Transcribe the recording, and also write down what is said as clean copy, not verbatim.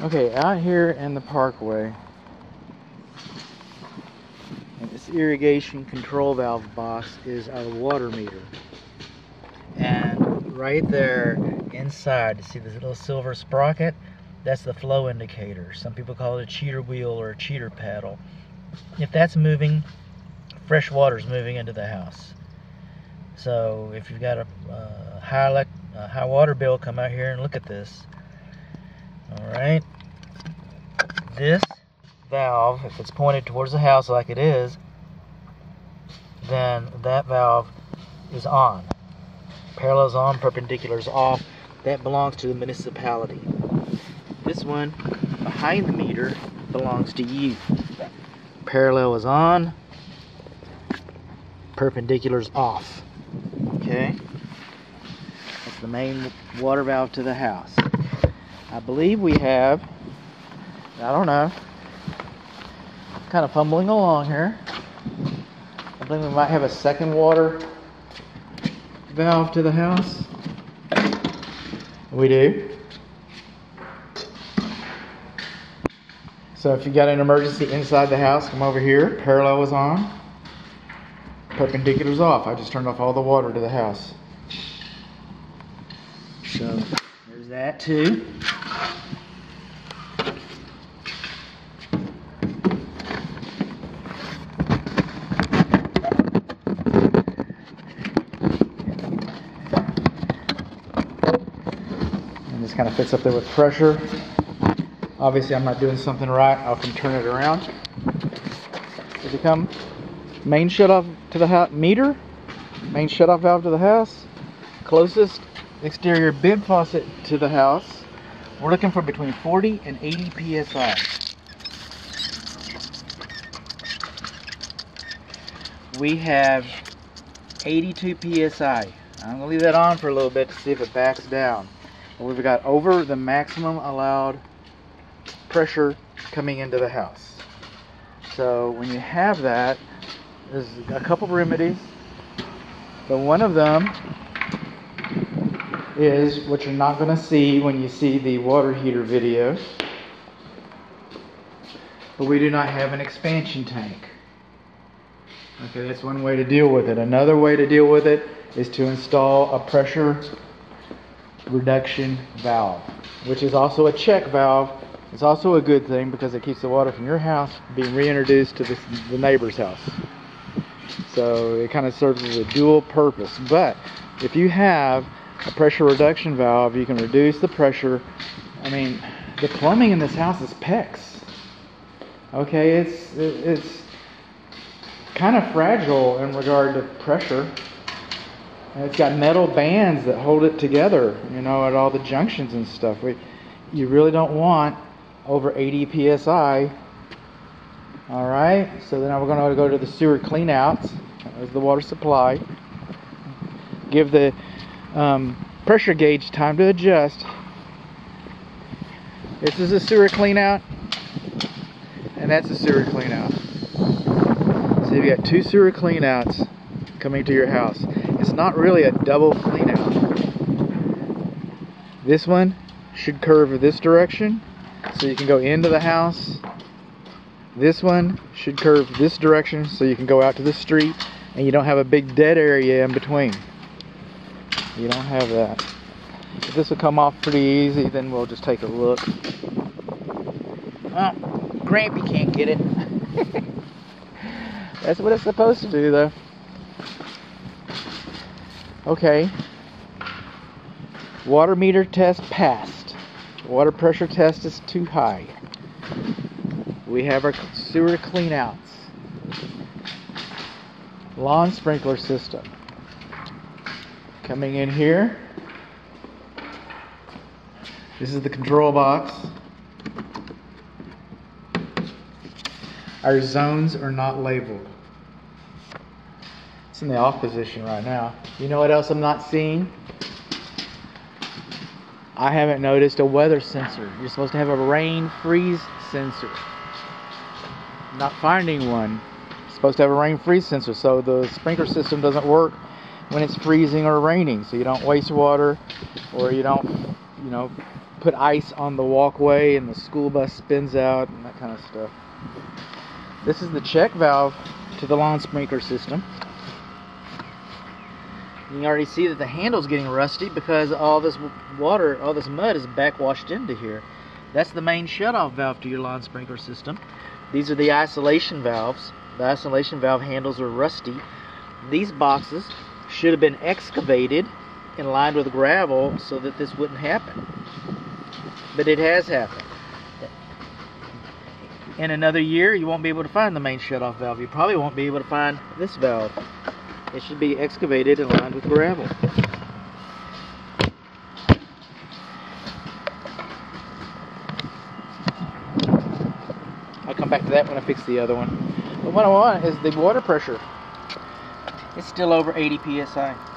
Okay, out here in the parkway, and this irrigation control valve box is our water meter. And right there inside, you see this little silver sprocket? That's the flow indicator. Some people call it a cheater wheel or a cheater paddle. If that's moving, fresh water is moving into the house. So if you've got a high water bill, come out here and look at this. Alright, this valve, if it's pointed towards the house like it is, then that valve is on. Parallel is on, perpendicular is off. That belongs to the municipality. This one behind the meter belongs to you. Parallel is on, perpendicular is off. Okay? That's the main water valve to the house. I believe we have, I don't know, kind of fumbling along here. I think we might have a second water valve to the house. We do. So if you got an emergency inside the house, come over here. Parallel is on. Perpendicular is off. I just turned off all the water to the house. So there's that too. And this kind of fits up there with pressure. Obviously I'm not doing something right. I can turn it around. Does it come? Main shutoff to the meter, main shutoff valve to the house, closest exterior bib faucet to the house. We're looking for between 40 and 80 psi. We have 82 psi. I'm gonna leave that on for a little bit to see if it backs down. But we've got over the maximum allowed pressure coming into the house. So when you have that, there's a couple remedies, but one of them is what you're not going to see when you see the water heater video. But we do not have an expansion tank. Okay, that's one way to deal with it. Another way to deal with it is to install a pressure reduction valve, which is also a check valve. It's also a good thing because it keeps the water from your house being reintroduced to the neighbor's house. So it kind of serves as a dual purpose. But if you have a pressure reduction valve, you can reduce the pressure. I mean, the plumbing in this house is PEX. Okay, it's kind of fragile in regard to pressure. And it's got metal bands that hold it together, you know, at all the junctions and stuff. You really don't want over 80 psi. Alright, so now we're going to go to the sewer cleanouts. There's the water supply. Give the pressure gauge time to adjust. This is a sewer cleanout, and that's a sewer cleanout. So you've got two sewer cleanouts coming to your house. It's not really a double cleanout. This one should curve this direction, so you can go into the house. This one should curve this direction so you can go out to the street and you don't have a big dead area in between. You don't have that. If this will come off pretty easy, then we'll just take a look. Well, Grampy can't get it. That's what it's supposed to do though. Okay. Water meter test passed. Water pressure test is too high. We have our sewer cleanouts. Lawn sprinkler system. Coming in here. This is the control box. Our zones are not labeled. It's in the off position right now. You know what else I'm not seeing? I haven't noticed a weather sensor. You're supposed to have a rain freeze sensor. Not finding one. It's supposed to have a rain freeze sensor, so the sprinkler system doesn't work when it's freezing or raining, so you don't waste water or you don't you know, put ice on the walkway and the school bus spins out and that kind of stuff. This is the check valve to the lawn sprinkler system. You can already see that the handle's getting rusty because all this water, all this mud is backwashed into here. That's the main shutoff valve to your lawn sprinkler system. These are the isolation valves. The isolation valve handles are rusty. These boxes should have been excavated and lined with gravel so that this wouldn't happen. But it has happened. In another year, you won't be able to find the main shutoff valve. You probably won't be able to find this valve. It should be excavated and lined with gravel. I'll come back to that when I fix the other one. But what I want is the water pressure. It's still over 80 psi.